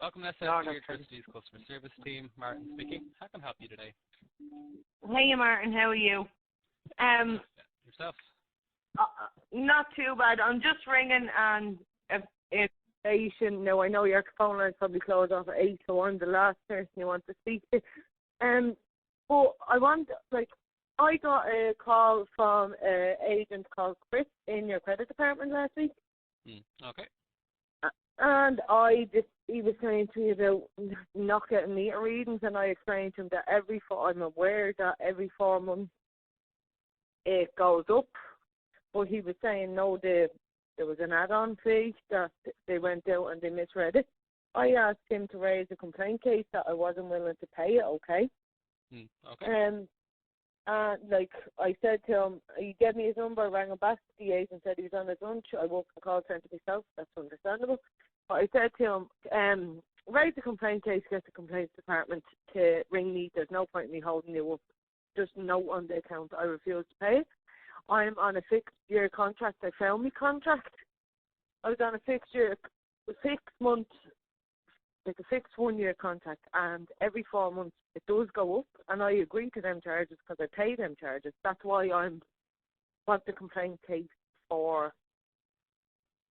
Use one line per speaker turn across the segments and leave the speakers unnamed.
Welcome to SS Electricity's customer service team. Martin speaking. How can I help you today?
Hey, Martin. How are you?
Yourself?
Not too bad. I'm just ringing, and if you shouldn't know, I know your phone line's probably closed off at 8, so I'm the last person you want to speak to. But I got a call from an agent called Chris in your credit department last week.
Okay.
And he was saying to me about not getting meter readings, and I explained to him that I'm aware that every 4 months it goes up, but he was saying no, there was an add-on fee that they went out and they misread it. I asked him to raise a complaint case that I wasn't willing to pay it, okay?
Okay.
I said to him, he gave me his number, I rang him back to the agent, said he was on his lunch. I work in the call centre myself, that's understandable. But I said to him, raise a complaint case, get the complaints department to ring me. There's no point in me holding you up. Just note on the account I refuse to pay. I'm on a 6-year contract. I found my contract. I was on a 6 1-year contract, and every 4 months it does go up, and I agree to them charges because I pay them charges. That's why I want the complaint case for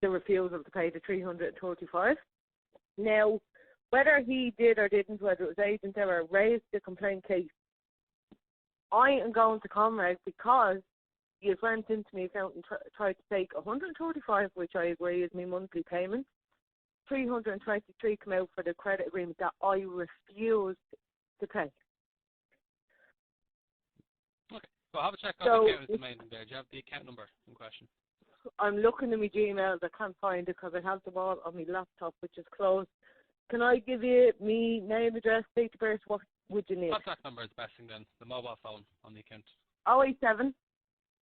the refusal to pay the $335. Now, whether he did or didn't, whether it was agent error, raised the complaint case, I am going to Comrade because he went into my account and tried to take $135, which I agree is my monthly payment. $323 come out for the credit agreement that I refused to pay.
Okay, so I'll have a check on the account with the main there. Do you have the account number in question?
I'm looking at my Gmails. I can't find it because I have them all on my laptop, which is closed. Can I give you me name, address, date of birth? What would you need?
Contact number is best thing then. The mobile phone on the account.
087.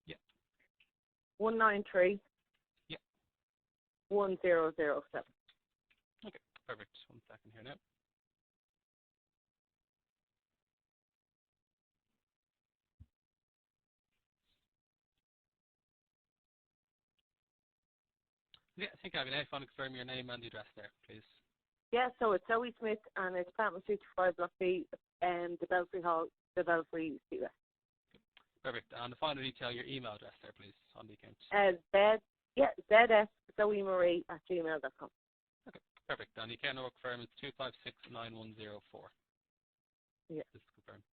Yeah.
193.
Yeah.
1007.
Okay, perfect. 1 second here now. Yeah, I think I have an iPhone. Confirm your name and the address there, please.
Yeah, so it's Zoe Smith, and it's Apartment 65, Block B, and the Belfry Hall, the Belfry Seaway.
Perfect. And the final detail, your email address there, please, on the account.
ZS@ZoeMarie@gmail.com.
Okay, perfect. And the account number confirm is 2569104.
Yeah.
This is confirmed.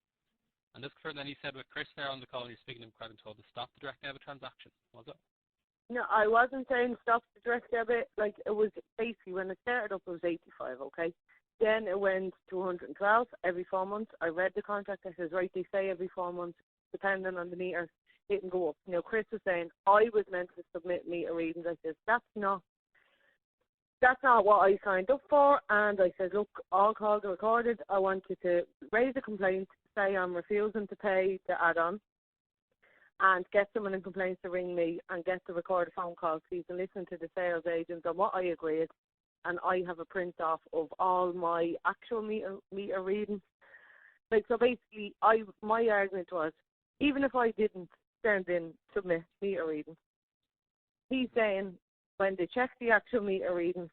And this confirmed then you said with Chris there on the call, you're speaking to him, quite told to stop the direct debit transaction. Was it?
No, I wasn't saying stop the direct debit. Like, it was basically, when it started up, it was 85, okay? Then it went to 112 every 4 months. I read the contract. I says, right, they say every 4 months, depending on the meter, it can go up. Now, Chris was saying, I was meant to submit meter readings. I says, that's not what I signed up for. And I said, look, all calls are recorded. I want you to raise a complaint, say I'm refusing to pay the add-on, and get someone in complaints to ring me and get the recorded phone call so you can listen to the sales agent on what I agreed. And I have a print off of all my actual meter readings. Like, so basically, my argument was, even if I didn't submit meter readings, he's saying when they check the actual meter readings,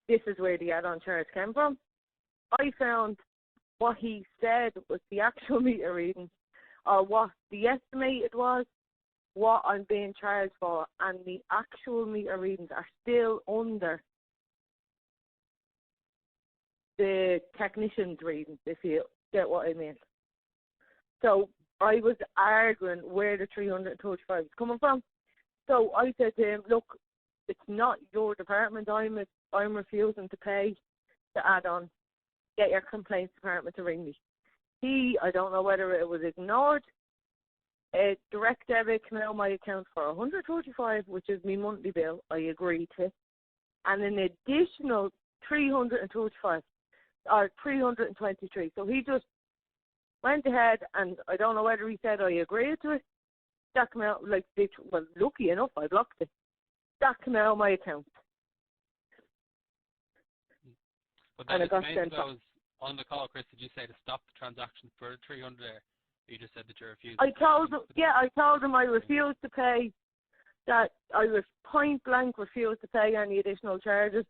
this is where the add-on charge came from. I found what he said was the actual meter readings, or what the estimated was, what I'm being charged for, and the actual meter readings are still under the technician's readings, if you get what I mean. So I was arguing where the 335 is coming from. So I said to him, look, it's not your department. I'm refusing to pay the add-on. Get your complaints department to ring me. I don't know whether it was ignored. A direct debit came out of my account for $145, which is my monthly bill. I agreed to, and an additional $325 or $323. So he just went ahead, and I don't know whether he said I agreed to it. That came out lucky enough, I blocked it. That came out of my account.
But then it's made those on the call, Chris, did you say to stop the transaction for 300 there? You just said that you refused.
I told him I refused to pay, that I was point blank refused to pay any additional charges.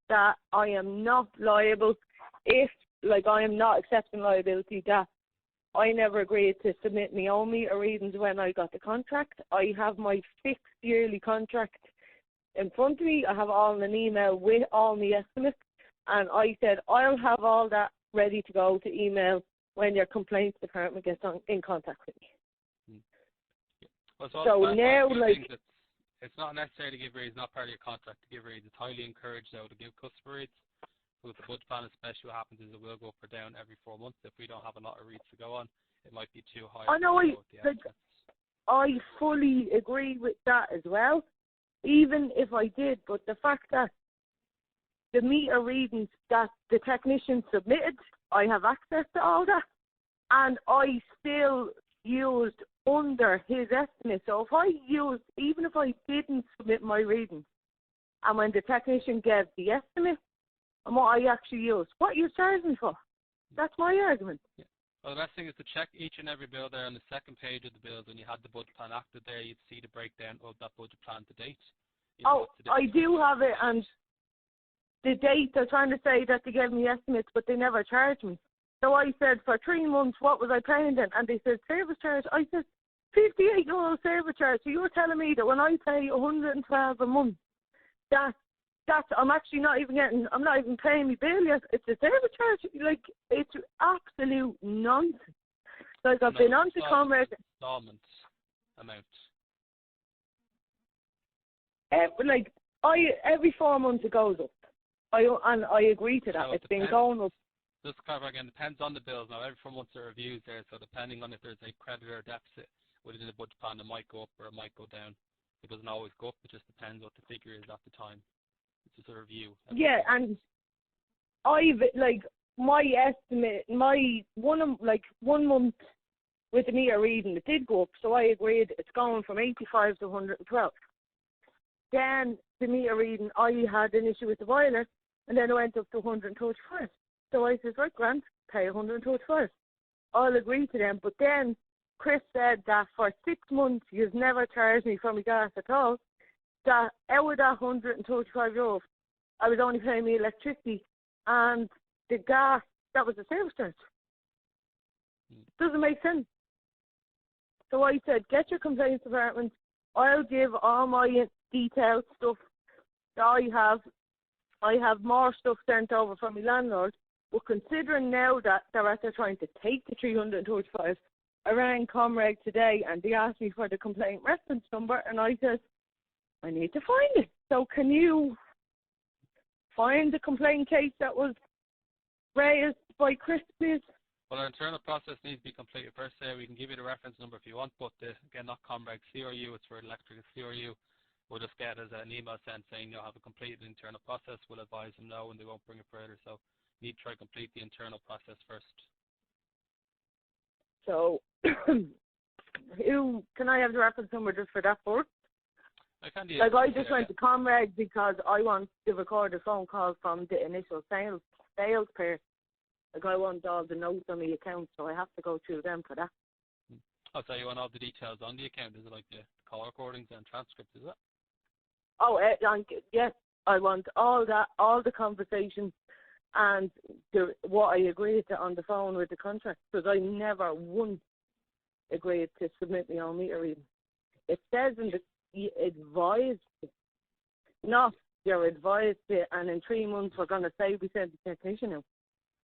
that I am not liable if, like, I am not accepting liability, that I never agreed to submit my own meter readings when I got the contract. I have my fixed yearly contract in front of me. I have all in an email with all my estimates, and I said I'll have all that ready to go to email when your complaints department gets in contact with me.
Well,
so now, like,
it's not necessary to give reads, not part of your contract to give reads. It's highly encouraged, though, to give customer reads. With the budget plan, especially, what happens is it will go up or down every 4 months. If we don't have a lot of reads to go on, it might be too high.
I know, I fully agree with that as well, even if I did, but the fact that the meter readings that the technician submitted, I have access to all that, and I still used under his estimate. So if I used, even if I didn't submit my readings, and when the technician gave the estimate and what I actually used, what you charged me for? That's my argument.
Yeah. Well, the best thing is to check each and every bill there on the second page of the bills. When you had the budget plan active there, you'd see the breakdown of that budget plan to date.
I do have it, and the date, they're trying to say that they gave me estimates, but they never charged me. So I said, for 3 months, what was I paying then? And they said, service charge. I said, €58 service charge. So you're telling me that when I pay $112 a month, that's I'm actually not even getting, I'm not even paying my bill yet. It's a service charge. Like, it's absolute nonsense. Like, I've been on to Comrade.
Installment amount.
Like, every 4 months it goes up. And I agree to that.
So
it's been going up.
Just to clarify again, depends on the bills. Now, every 4 months there are reviews there, so depending on if there's a credit or deficit within the budget plan, it might go up or it might go down. It doesn't always go up. It just depends what the figure is at the time. It's just a review.
Yeah, and I've, like, my estimate, my 1 month with the meter reading, it did go up, so I agreed it's going from 85 to 112. Then the meter reading, I had an issue with the boiler, and then it went up to 135. So I said, right, Grant, pay 135. I'll agree to them. But then Chris said that for 6 months, you've never charged me for my gas at all. That out of that €135, I was only paying me electricity, and the gas, that was the service charge. Doesn't make sense. So I said, get your complaints department. I'll give all my detailed stuff that I have. I have more stuff sent over from my landlord. But considering now that they're after trying to take the 335, I rang Comrade today and they asked me for the complaint reference number, and I said, I need to find it. So can you find the complaint case that was raised by Chris, please?
Well, our internal process needs to be completed first. We can give you the reference number if you want, but again, not Comrade, CRU, it's for electric CRU. We'll just get as an email sent saying you'll have a completed internal process. We'll advise them no, and they won't bring it further. So you need to try to complete the internal process first.
So, can I have the reference number just for that first? I just went to Comrade because I want to record a phone call from the initial sales person. Like, I want all the notes on the account, so I have to go through them for that.
Oh, so you want all the details on the account? Is it like the call recordings and transcripts, is it?
Oh, yes, I want all that, all the conversations and what I agreed to on the phone with the contract, because I never once agreed to submit my own meter reading. It says in the advised, not you're advised to, and in 3 months we're going to say we sent the technician out.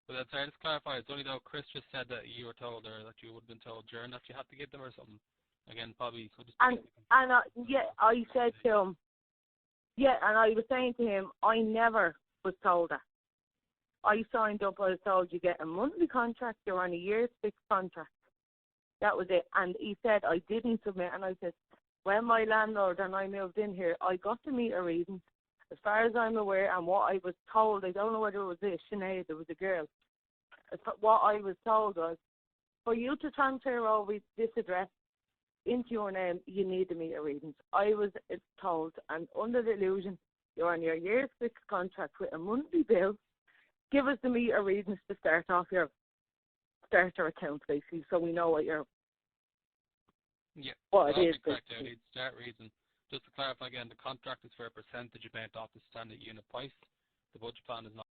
But that's right, just clarify, it's only though Chris just said that you were told, or that you would have been told during that you had to give them or something. Again, probably.
I said to him, and I was saying to him, I never was told that. I signed up, I was told you get a monthly contract, you're on a year's fixed contract. That was it. And he said I didn't submit, and I said, when my landlord and I moved in here, I got the meter readings. As far as I'm aware, and what I was told, I don't know whether it was a Sinead, it was a girl. What I was told was, for you to transfer over this address into your name, you need the meter readings. I was told, and under the illusion, you're on your year's fixed contract with a monthly bill. Give us the meter readings to start off your starter account, basically, so we know what you're.
Yeah,
what it is.
Correct. I need start reading. Just to clarify again, the contract is for a percentage amount off the standard unit price. the budget plan is not